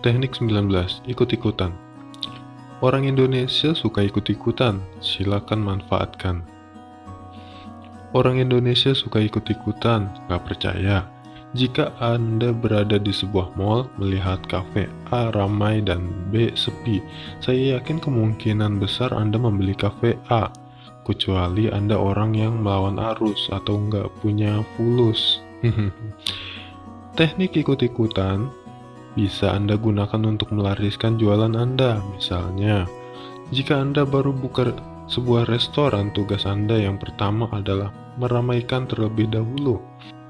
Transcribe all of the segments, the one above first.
Teknik 19, ikut-ikutan. Orang Indonesia suka ikut-ikutan, silakan manfaatkan. Orang Indonesia suka ikut-ikutan, nggak percaya? Jika Anda berada di sebuah mall, melihat kafe A ramai dan B sepi, saya yakin kemungkinan besar Anda membeli kafe A, kecuali Anda orang yang melawan arus atau nggak punya fulus. Teknik ikut-ikutan bisa Anda gunakan untuk melariskan jualan Anda. Misalnya, jika Anda baru buka sebuah restoran, tugas Anda yang pertama adalah meramaikan terlebih dahulu.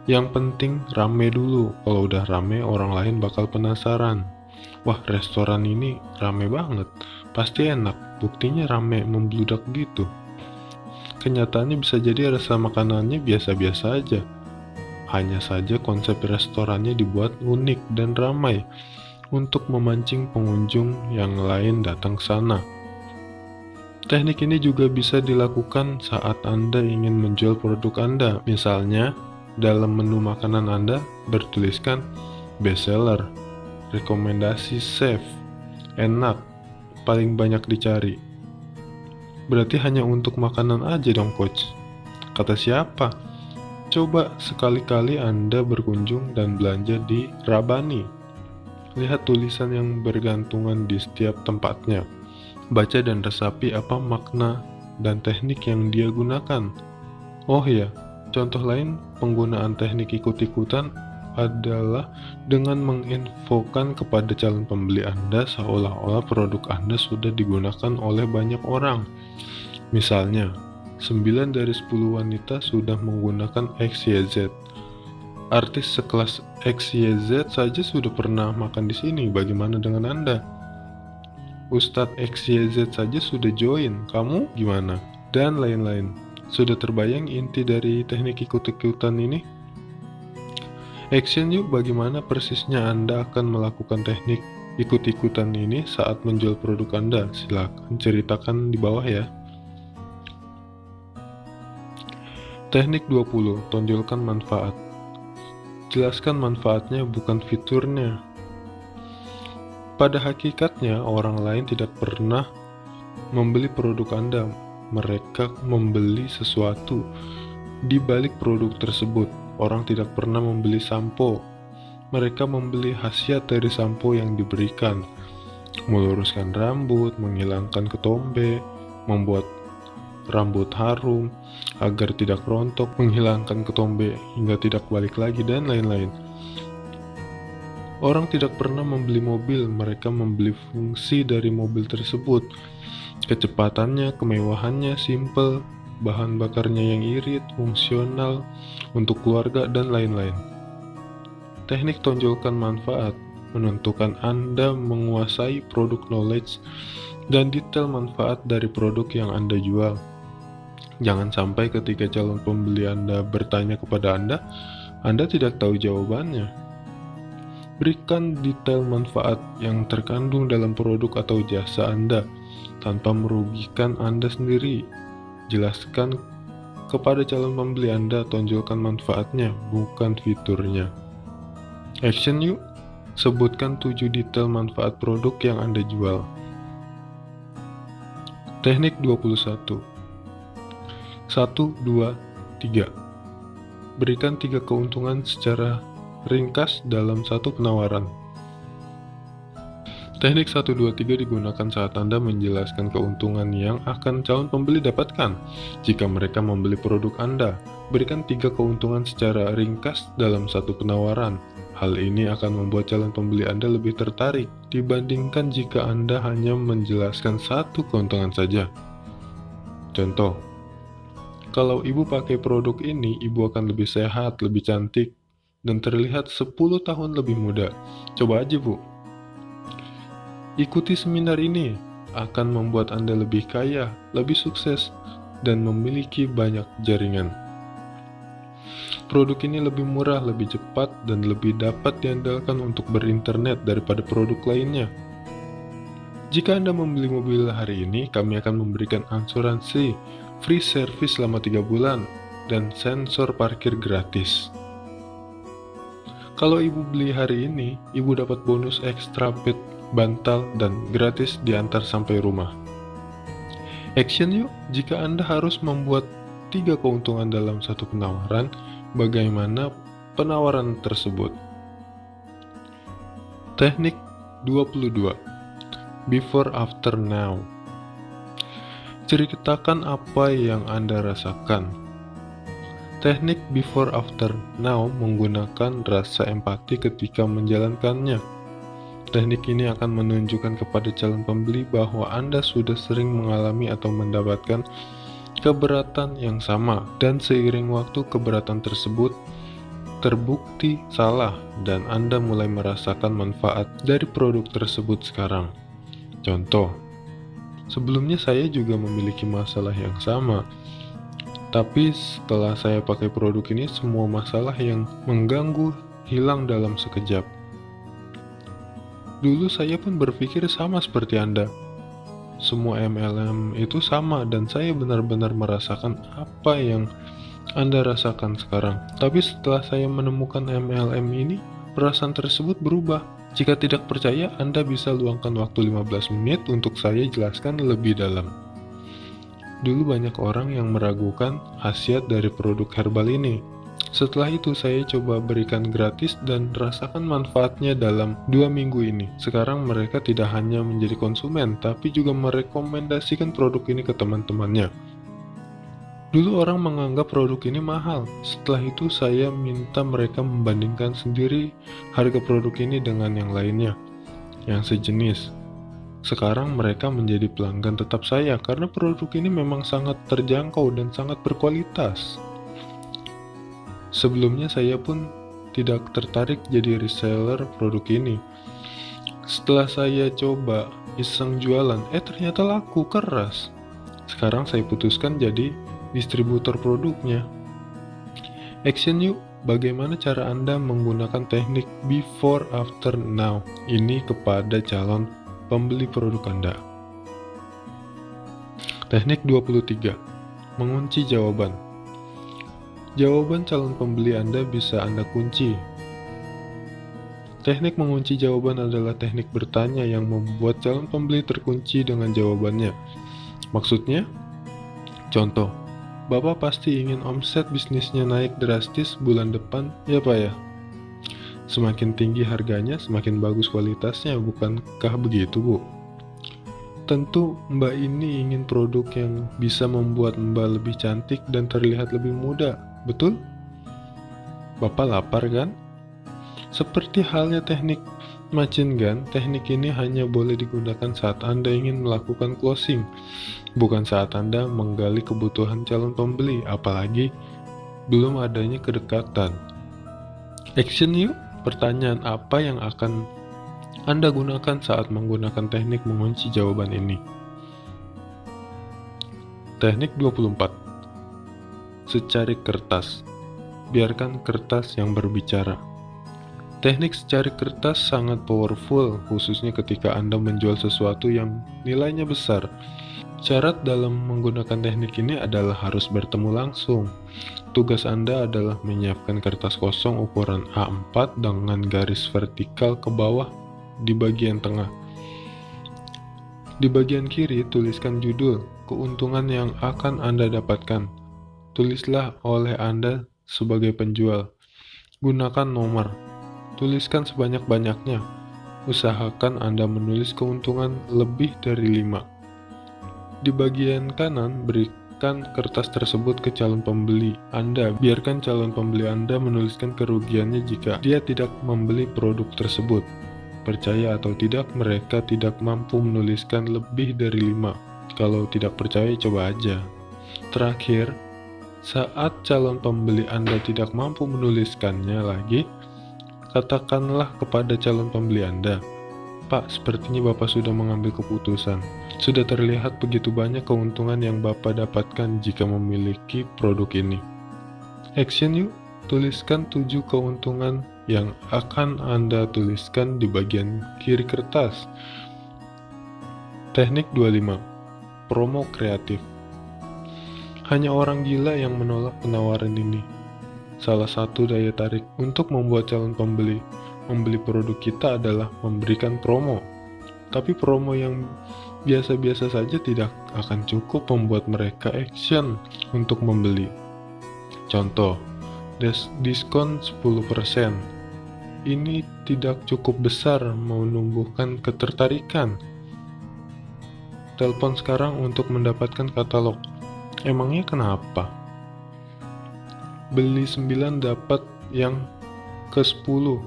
Yang penting rame dulu. Kalau udah rame, orang lain bakal penasaran. Wah, restoran ini rame banget. Pasti enak. Buktinya rame membludak gitu. Kenyataannya bisa jadi rasa makanannya biasa-biasa aja. Hanya saja konsep restorannya dibuat unik dan ramai untuk memancing pengunjung yang lain datang ke sana. Teknik ini juga bisa dilakukan saat Anda ingin menjual produk Anda. Misalnya, dalam menu makanan Anda bertuliskan bestseller, rekomendasi chef, enak, paling banyak dicari. Berarti hanya untuk makanan aja dong, coach. Kata siapa? Coba sekali-kali Anda berkunjung dan belanja di Rabani. Lihat tulisan yang bergantungan di setiap tempatnya. Baca dan resapi apa makna dan teknik yang dia gunakan. Oh ya, contoh lain penggunaan teknik ikut-ikutan adalah dengan menginfokan kepada calon pembeli Anda seolah-olah produk Anda sudah digunakan oleh banyak orang. Misalnya, 9 dari 10 wanita sudah menggunakan XYZ. Artis sekelas XYZ saja sudah pernah makan di sini, bagaimana dengan Anda? Ustadz XYZ saja sudah join, kamu gimana? Dan lain-lain. Sudah terbayang inti dari teknik ikut-ikutan ini? Action yuk, bagaimana persisnya Anda akan melakukan teknik ikut-ikutan ini saat menjual produk Anda? Silakan ceritakan di bawah ya. Teknik 20, tonjolkan manfaat. Jelaskan manfaatnya, bukan fiturnya. Pada hakikatnya, orang lain tidak pernah membeli produk Anda. Mereka membeli sesuatu di balik produk tersebut. Orang tidak pernah membeli sampo. Mereka membeli khasiat dari sampo yang diberikan. Meluruskan rambut, menghilangkan ketombe, membuat rambut harum agar tidak rontok, menghilangkan ketombe hingga tidak balik lagi, dan lain-lain. Orang tidak pernah membeli mobil, mereka membeli fungsi dari mobil tersebut. Kecepatannya, kemewahannya, simple, bahan bakarnya yang irit, fungsional, untuk keluarga, dan lain-lain. Teknik tonjolkan manfaat menentukan Anda menguasai produk knowledge dan detail manfaat dari produk yang Anda jual. Jangan sampai ketika calon pembeli Anda bertanya kepada Anda tidak tahu jawabannya. Berikan detail manfaat yang terkandung dalam produk atau jasa Anda tanpa merugikan Anda sendiri. Jelaskan kepada calon pembeli Anda, tonjolkan manfaatnya, bukan fiturnya. Action yuk, sebutkan 7 detail manfaat produk yang Anda jual. Teknik 21. 1, 2, 3. Berikan 3 keuntungan secara ringkas dalam satu penawaran. Teknik 1, 2, 3 digunakan saat Anda menjelaskan keuntungan yang akan calon pembeli dapatkan jika mereka membeli produk Anda. Berikan 3 keuntungan secara ringkas dalam satu penawaran. Hal ini akan membuat calon pembeli Anda lebih tertarik dibandingkan jika Anda hanya menjelaskan satu keuntungan saja. Contoh, kalau ibu pakai produk ini, ibu akan lebih sehat, lebih cantik, dan terlihat 10 tahun lebih muda. Coba aja, Bu. Ikuti seminar ini, akan membuat Anda lebih kaya, lebih sukses, dan memiliki banyak jaringan. Produk ini lebih murah, lebih cepat, dan lebih dapat diandalkan untuk berinternet daripada produk lainnya. Jika Anda membeli mobil hari ini, kami akan memberikan asuransi, free service selama 3 bulan, dan sensor parkir gratis. Kalau ibu beli hari ini, ibu dapat bonus ekstra pet bantal dan gratis diantar sampai rumah. Action yuk, jika Anda harus membuat 3 keuntungan dalam satu penawaran, bagaimana penawaran tersebut? Teknik 22. Before After Now. Ceritakan apa yang Anda rasakan. Teknik Before After Now menggunakan rasa empati ketika menjalankannya. Teknik ini akan menunjukkan kepada calon pembeli bahwa Anda sudah sering mengalami atau mendapatkan keberatan yang sama, dan seiring waktu keberatan tersebut terbukti salah dan Anda mulai merasakan manfaat dari produk tersebut sekarang. Contoh, sebelumnya saya juga memiliki masalah yang sama, tapi setelah saya pakai produk ini, semua masalah yang mengganggu hilang dalam sekejap. Dulu saya pun berpikir sama seperti Anda. Semua MLM itu sama dan saya benar-benar merasakan apa yang Anda rasakan sekarang. Tapi setelah saya menemukan MLM ini, perasaan tersebut berubah. Jika tidak percaya, Anda bisa luangkan waktu 15 menit untuk saya jelaskan lebih dalam. Dulu banyak orang yang meragukan khasiat dari produk herbal ini. Setelah itu saya coba berikan gratis dan rasakan manfaatnya dalam 2 minggu ini. Sekarang mereka tidak hanya menjadi konsumen, tapi juga merekomendasikan produk ini ke teman-temannya. Dulu orang menganggap produk ini mahal. Setelah itu saya minta mereka membandingkan sendiri harga produk ini dengan yang lainnya, yang sejenis. Sekarang mereka menjadi pelanggan tetap saya karena produk ini memang sangat terjangkau dan sangat berkualitas. Sebelumnya saya pun tidak tertarik jadi reseller produk ini. Setelah saya coba iseng jualan, ternyata laku keras. Sekarang saya putuskan jadi distributor produknya. Action yuk, bagaimana cara Anda menggunakan teknik Before After Now ini kepada calon pembeli produk Anda. Teknik 23. Mengunci jawaban. Jawaban calon pembeli Anda bisa Anda kunci. Teknik mengunci jawaban adalah teknik bertanya yang membuat calon pembeli terkunci dengan jawabannya. Maksudnya, contoh, Bapak pasti ingin omset bisnisnya naik drastis bulan depan, ya Pak ya? Semakin tinggi harganya, semakin bagus kualitasnya, bukankah begitu, Bu? Tentu Mbak ini ingin produk yang bisa membuat Mbak lebih cantik dan terlihat lebih muda, betul? Bapak lapar kan? Seperti halnya teknik machine gun, teknik ini hanya boleh digunakan saat Anda ingin melakukan closing, bukan saat Anda menggali kebutuhan calon pembeli, apalagi belum adanya kedekatan. Action yuk! Pertanyaan apa yang akan Anda gunakan saat menggunakan teknik mengunci jawaban ini? Teknik 24. Secari kertas. Biarkan kertas yang berbicara. Teknik secari kertas sangat powerful, khususnya ketika Anda menjual sesuatu yang nilainya besar. Syarat dalam menggunakan teknik ini adalah harus bertemu langsung. Tugas Anda adalah menyiapkan kertas kosong ukuran A4 dengan garis vertikal ke bawah di bagian tengah. Di bagian kiri, tuliskan judul, keuntungan yang akan Anda dapatkan. Tulislah oleh Anda sebagai penjual. Gunakan nomor. Tuliskan sebanyak-banyaknya. Usahakan Anda menulis keuntungan lebih dari 5. Di bagian kanan, berikan kertas tersebut ke calon pembeli Anda. Biarkan calon pembeli Anda menuliskan kerugiannya jika dia tidak membeli produk tersebut. Percaya atau tidak, mereka tidak mampu menuliskan lebih dari 5. Kalau tidak percaya, coba aja. Terakhir, saat calon pembeli Anda tidak mampu menuliskannya lagi, katakanlah kepada calon pembeli Anda, Pak, sepertinya Bapak sudah mengambil keputusan. Sudah terlihat begitu banyak keuntungan yang Bapak dapatkan jika memiliki produk ini. Action yuk, tuliskan 7 keuntungan yang akan Anda tuliskan di bagian kiri kertas. Teknik 25. Promo kreatif. Hanya orang gila yang menolak penawaran ini. Salah satu daya tarik untuk membuat calon pembeli membeli produk kita adalah memberikan promo. Tapi promo yang biasa-biasa saja tidak akan cukup membuat mereka action untuk membeli. Contoh, diskon 10%. Ini tidak cukup besar menumbuhkan ketertarikan. Telepon sekarang untuk mendapatkan katalog. Emangnya kenapa? Beli 9 dapat yang ke-10,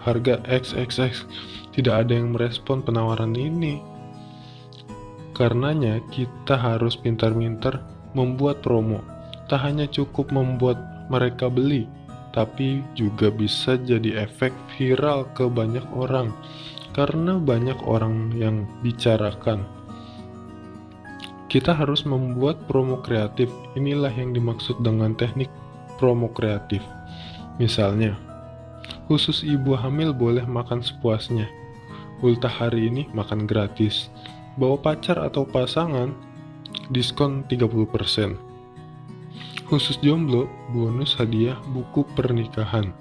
harga XXX. Tidak ada yang merespon penawaran ini. Karenanya kita harus pintar-pintar membuat promo. Tak hanya cukup membuat mereka beli, tapi juga bisa jadi efek viral ke banyak orang, karena banyak orang yang bicarakan. Kita harus membuat promo kreatif. Inilah yang dimaksud dengan teknik promo kreatif. Misalnya, khusus ibu hamil boleh makan sepuasnya. Ultah hari ini makan gratis. Bawa pacar atau pasangan, diskon 30%. Khusus jomblo, bonus hadiah buku pernikahan.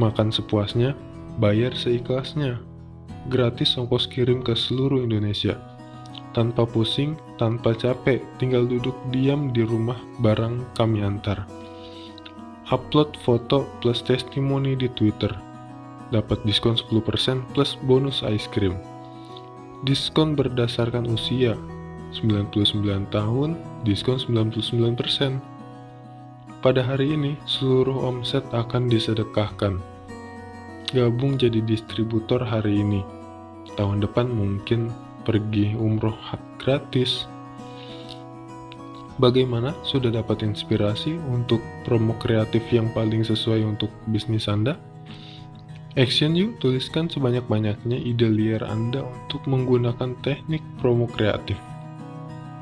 Makan sepuasnya, bayar seikhlasnya. Gratis ongkos kirim ke seluruh Indonesia. Tanpa pusing, tanpa capek, tinggal duduk diam di rumah, barang kami antar. Upload foto plus testimoni di Twitter. Dapat diskon 10% plus bonus ice cream. Diskon berdasarkan usia, 99 tahun, diskon 99%. Pada hari ini, seluruh omset akan disedekahkan. Gabung jadi distributor hari ini. Tahun depan mungkin pergi umroh gratis. Bagaimana? Sudah dapat inspirasi untuk promo kreatif yang paling sesuai untuk bisnis Anda? Action yuk, tuliskan sebanyak-banyaknya ide liar Anda untuk menggunakan teknik promo kreatif.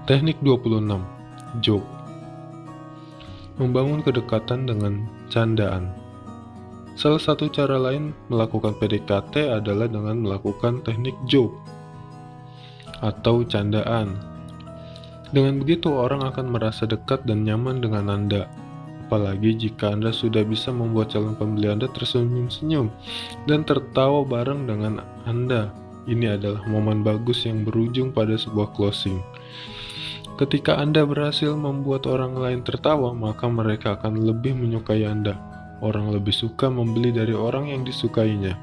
Teknik 26. Joke. Membangun kedekatan dengan candaan. Salah satu cara lain melakukan PDKT adalah dengan melakukan teknik joke atau candaan. Dengan begitu orang akan merasa dekat dan nyaman dengan Anda. Apalagi jika Anda sudah bisa membuat calon pembeli Anda tersenyum-senyum dan tertawa bareng dengan Anda. Ini adalah momen bagus yang berujung pada sebuah closing. Ketika Anda berhasil membuat orang lain tertawa, maka mereka akan lebih menyukai Anda. Orang lebih suka membeli dari orang yang disukainya.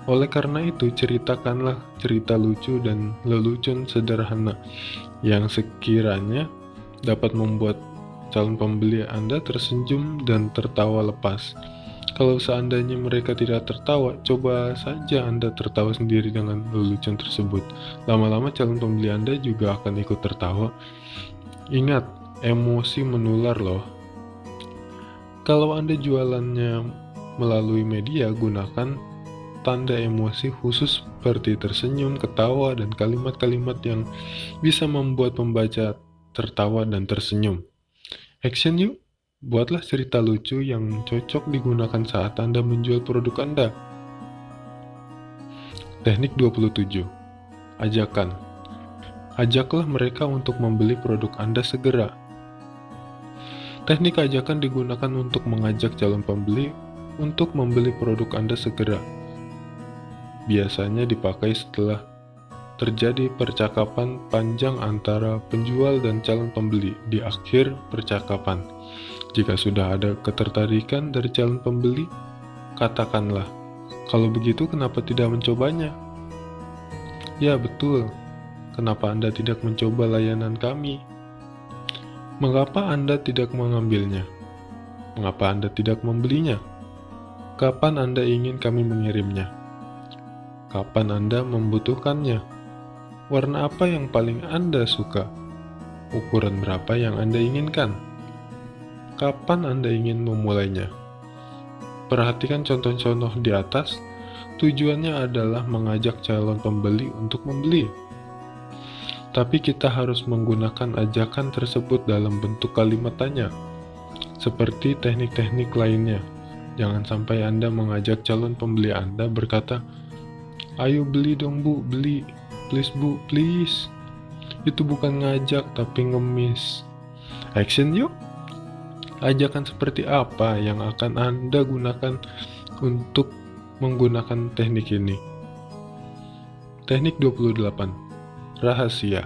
Oleh karena itu, ceritakanlah cerita lucu dan lelucon sederhana yang sekiranya dapat membuat calon pembeli Anda tersenyum dan tertawa lepas. Kalau seandainya mereka tidak tertawa, coba saja Anda tertawa sendiri dengan lelucon tersebut. Lama-lama calon pembeli Anda juga akan ikut tertawa. Ingat, emosi menular loh. Kalau Anda jualannya melalui media, gunakan tanda emosi khusus seperti tersenyum, ketawa, dan kalimat-kalimat yang bisa membuat pembaca tertawa dan tersenyum. Action yuk, buatlah cerita lucu yang cocok digunakan saat Anda menjual produk Anda. Teknik 27. Ajakan. Ajaklah mereka untuk membeli produk Anda segera. Teknik ajakan digunakan untuk mengajak calon pembeli untuk membeli produk Anda segera. Biasanya dipakai setelah terjadi percakapan panjang antara penjual dan calon pembeli. Di akhir percakapan, jika sudah ada ketertarikan dari calon pembeli, katakanlah, "Kalau begitu kenapa tidak mencobanya?" Ya betul, kenapa Anda tidak mencoba layanan kami? Mengapa Anda tidak mengambilnya? Mengapa Anda tidak membelinya? Kapan Anda ingin kami mengirimnya? Kapan Anda membutuhkannya? Warna apa yang paling Anda suka? Ukuran berapa yang Anda inginkan? Kapan Anda ingin memulainya? Perhatikan contoh-contoh di atas. Tujuannya adalah mengajak calon pembeli untuk membeli. Tapi kita harus menggunakan ajakan tersebut dalam bentuk kalimat tanya. Seperti teknik-teknik lainnya. Jangan sampai Anda mengajak calon pembeli Anda berkata, "Ayo beli dong bu, beli. Please bu, please." Itu bukan ngajak tapi ngemis. Action yuk. Ajakan seperti apa yang akan Anda gunakan untuk menggunakan teknik ini? Teknik 28. Rahasia.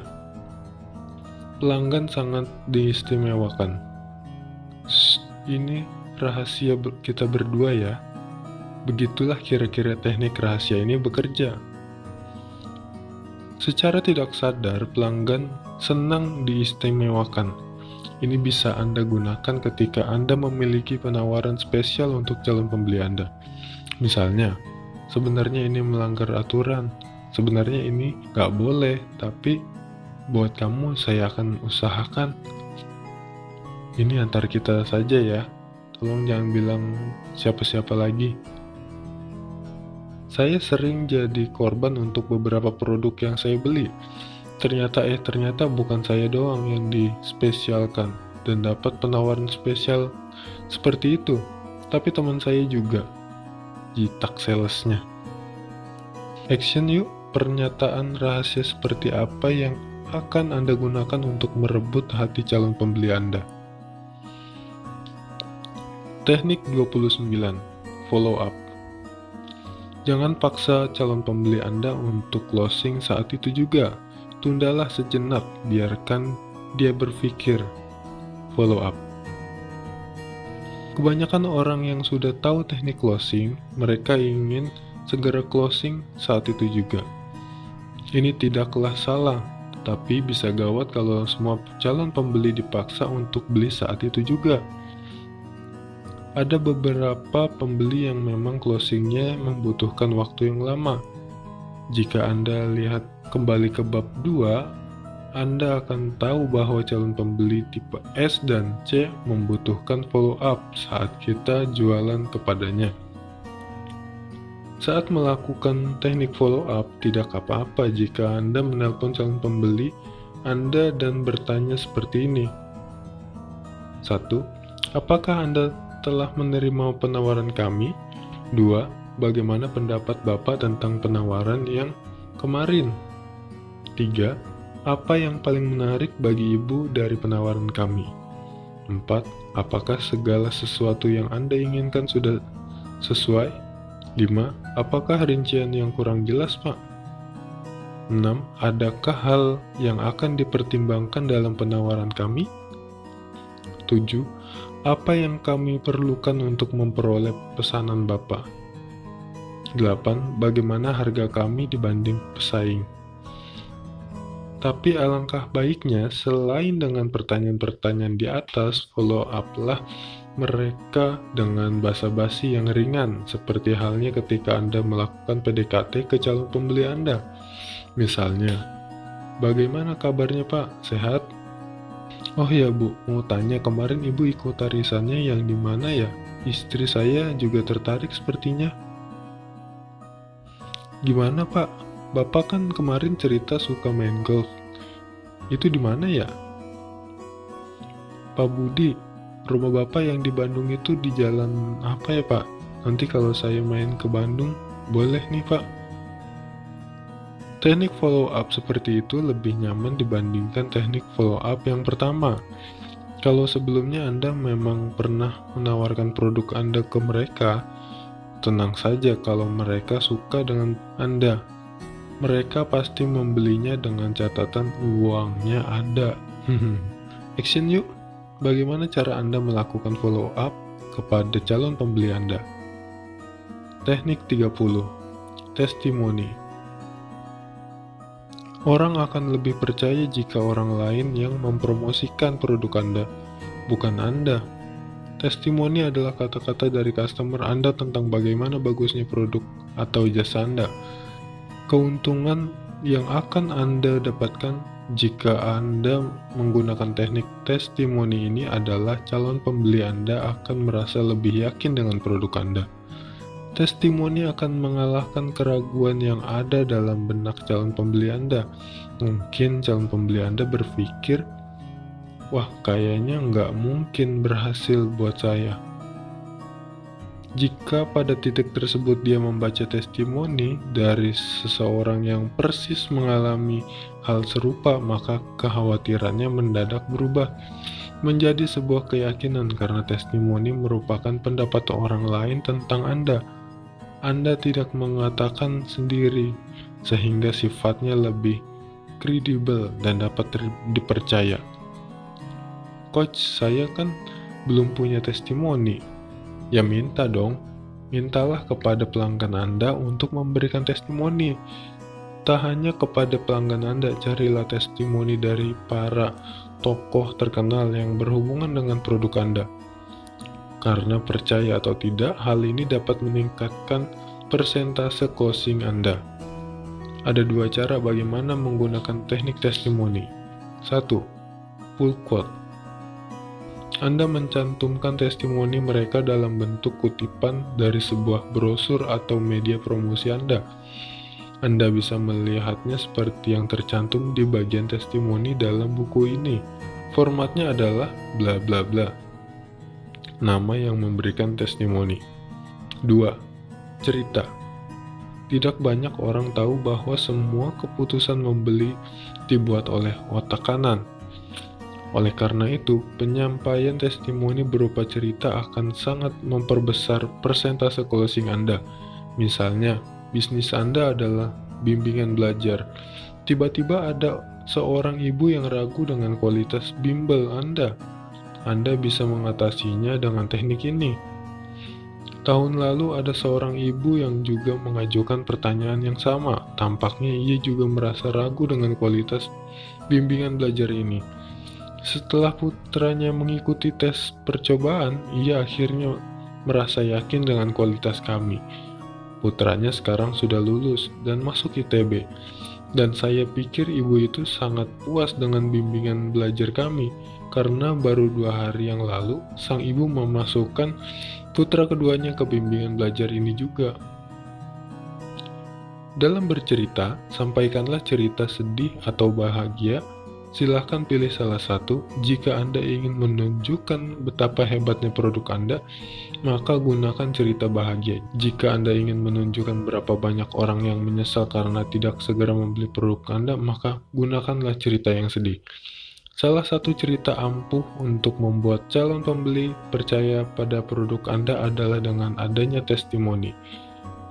Pelanggan sangat diistimewakan. Shh, ini rahasia kita berdua ya. Begitulah kira-kira teknik rahasia ini bekerja. Secara tidak sadar, pelanggan senang diistimewakan. Ini bisa Anda gunakan ketika Anda memiliki penawaran spesial untuk calon pembeli Anda. Misalnya, sebenarnya ini melanggar aturan, sebenarnya ini nggak boleh, tapi buat kamu saya akan usahakan. Ini antar kita saja ya, tolong jangan bilang siapa-siapa lagi. Saya sering jadi korban untuk beberapa produk yang saya beli. Ternyata bukan saya doang yang dispesialkan dan dapat penawaran spesial seperti itu, tapi teman saya juga. Jitak salesnya. Action yuk, pernyataan rahasia seperti apa yang akan Anda gunakan untuk merebut hati calon pembeli Anda. Teknik 29. Follow up. Jangan paksa calon pembeli Anda untuk closing saat itu juga. Tundalah sejenak, biarkan dia berpikir. Follow up. Kebanyakan orang yang sudah tahu teknik closing, mereka ingin segera closing saat itu juga. Ini tidaklah salah, tapi bisa gawat kalau semua calon pembeli dipaksa untuk beli saat itu juga. Ada beberapa pembeli yang memang closingnya membutuhkan waktu yang lama. Jika Anda lihat kembali ke bab 2, Anda akan tahu bahwa calon pembeli tipe S dan C membutuhkan follow up saat kita jualan kepadanya. Saat melakukan teknik follow up, tidak apa-apa jika Anda menelpon calon pembeli Anda dan bertanya seperti ini. 1. Apakah Anda telah menerima penawaran kami? 2. Bagaimana pendapat Bapak tentang penawaran yang kemarin? 3. Apa yang paling menarik bagi Ibu dari penawaran kami? 4. Apakah segala sesuatu yang Anda inginkan sudah sesuai? 5. Apakah rincian yang kurang jelas, Pak? 6. Adakah hal yang akan dipertimbangkan dalam penawaran kami? 7. Apa yang kami perlukan untuk memperoleh pesanan Bapak? 8. Bagaimana harga kami dibanding pesaing? Tapi alangkah baiknya, selain dengan pertanyaan-pertanyaan di atas, follow up-lah mereka dengan basa-basi yang ringan, seperti halnya ketika Anda melakukan PDKT ke calon pembeli Anda. Misalnya, bagaimana kabarnya Pak? Sehat? Oh ya Bu, mau tanya kemarin Ibu ikut arisannya yang di mana ya? Istri saya juga tertarik sepertinya. Gimana Pak? Bapak kan kemarin cerita suka main golf. Itu di mana ya? Pak Budi, rumah Bapak yang di Bandung itu di jalan apa ya Pak? Nanti kalau saya main ke Bandung, boleh nih Pak. Teknik follow up seperti itu lebih nyaman dibandingkan teknik follow up yang pertama. Kalau sebelumnya Anda memang pernah menawarkan produk Anda ke mereka, tenang saja kalau mereka suka dengan Anda. Mereka pasti membelinya dengan catatan uangnya ada. Action yuk! Bagaimana cara Anda melakukan follow up kepada calon pembeli Anda? Teknik 30. Testimoni. Orang akan lebih percaya jika orang lain yang mempromosikan produk Anda, bukan Anda. Testimoni adalah kata-kata dari customer Anda tentang bagaimana bagusnya produk atau jasa Anda. Keuntungan yang akan Anda dapatkan jika Anda menggunakan teknik testimoni ini adalah calon pembeli Anda akan merasa lebih yakin dengan produk Anda. Testimoni akan mengalahkan keraguan yang ada dalam benak calon pembeli Anda. Mungkin calon pembeli Anda berpikir, wah kayaknya nggak mungkin berhasil buat saya. Jika pada titik tersebut dia membaca testimoni dari seseorang yang persis mengalami hal serupa, maka kekhawatirannya mendadak berubah. menjadi sebuah keyakinan karena testimoni merupakan pendapat orang lain tentang Anda. Anda tidak mengatakan sendiri, sehingga sifatnya lebih kredibel dan dapat dipercaya. Coach, saya kan belum punya testimoni. Ya minta dong, mintalah kepada pelanggan Anda untuk memberikan testimoni. Tak hanya kepada pelanggan Anda, carilah testimoni dari para tokoh terkenal yang berhubungan dengan produk Anda. Karena percaya atau tidak, hal ini dapat meningkatkan persentase closing Anda. Ada dua cara bagaimana menggunakan teknik testimoni. 1. Full quote. Anda mencantumkan testimoni mereka dalam bentuk kutipan dari sebuah brosur atau media promosi Anda. Anda bisa melihatnya seperti yang tercantum di bagian testimoni dalam buku ini. Formatnya adalah bla bla bla, nama yang memberikan testimoni. 2. Cerita. Tidak banyak orang tahu bahwa semua keputusan membeli dibuat oleh otak kanan. Oleh karena itu, penyampaian testimoni berupa cerita akan sangat memperbesar persentase closing Anda. Misalnya, bisnis Anda adalah bimbingan belajar. Tiba-tiba ada seorang ibu yang ragu dengan kualitas bimbel Anda. Anda bisa mengatasinya dengan teknik ini. Tahun lalu ada seorang ibu yang juga mengajukan pertanyaan yang sama. Tampaknya ia juga merasa ragu dengan kualitas bimbingan belajar ini. Setelah putranya mengikuti tes percobaan, ia akhirnya merasa yakin dengan kualitas kami. Putranya sekarang sudah lulus dan masuk ITB. Dan saya pikir ibu itu sangat puas dengan bimbingan belajar kami, karena baru 2 hari yang lalu, sang ibu memasukkan putra keduanya ke bimbingan belajar ini juga. Dalam bercerita, sampaikanlah cerita sedih atau bahagia. Silahkan pilih salah satu. Jika Anda ingin menunjukkan betapa hebatnya produk Anda, maka gunakan cerita bahagia. Jika Anda ingin menunjukkan berapa banyak orang yang menyesal karena tidak segera membeli produk Anda, maka gunakanlah cerita yang sedih. Salah satu cerita ampuh untuk membuat calon pembeli percaya pada produk Anda adalah dengan adanya testimoni.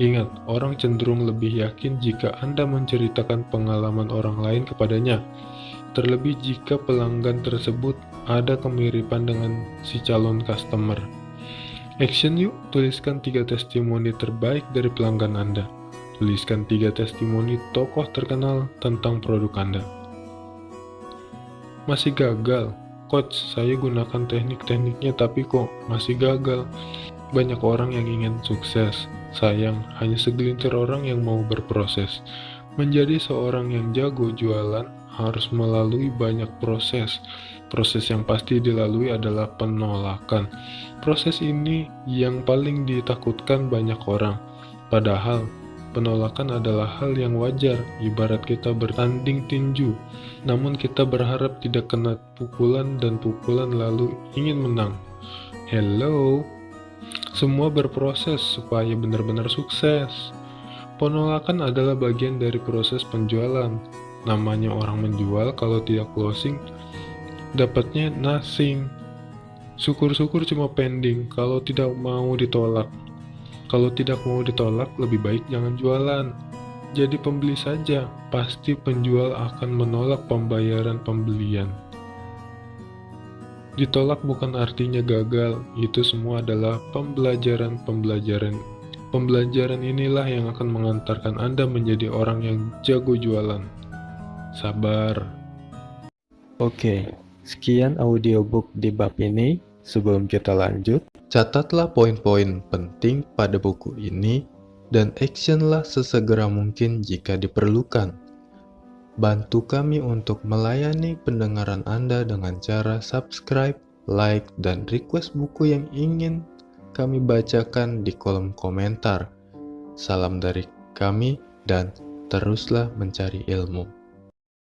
Ingat, orang cenderung lebih yakin jika Anda menceritakan pengalaman orang lain kepadanya. Terlebih jika pelanggan tersebut ada kemiripan dengan si calon customer. Action yuk, tuliskan 3 testimoni terbaik dari pelanggan Anda. Tuliskan 3 testimoni tokoh terkenal tentang produk Anda. Masih gagal? Coach, saya gunakan teknik-tekniknya tapi kok masih gagal. Banyak orang yang ingin sukses. Sayang, hanya segelintir orang yang mau berproses. Menjadi seorang yang jago jualan harus melalui banyak proses. Proses yang pasti dilalui adalah penolakan. Proses ini yang paling ditakutkan banyak orang. Padahal, penolakan adalah hal yang wajar, ibarat kita bertanding tinju. Namun kita berharap tidak kena pukulan dan pukulan lalu ingin menang. Hello, semua berproses supaya benar-benar sukses. Penolakan adalah bagian dari proses penjualan. Namanya orang menjual, kalau tidak closing, dapatnya nothing. Syukur-syukur cuma pending, kalau tidak mau ditolak. Kalau tidak mau ditolak, lebih baik jangan jualan. Jadi pembeli saja, pasti penjual akan menolak pembayaran pembelian. Ditolak bukan artinya gagal, itu semua adalah pembelajaran. Pembelajaran inilah yang akan mengantarkan Anda menjadi orang yang jago jualan. Sabar. Oke, sekian audiobook di bab ini. Sebelum kita lanjut, catatlah poin-poin penting pada buku ini dan actionlah sesegera mungkin jika diperlukan. Bantu kami untuk melayani pendengaran Anda dengan cara subscribe, like, dan request buku yang ingin kami bacakan di kolom komentar. Salam dari kami dan teruslah mencari ilmu.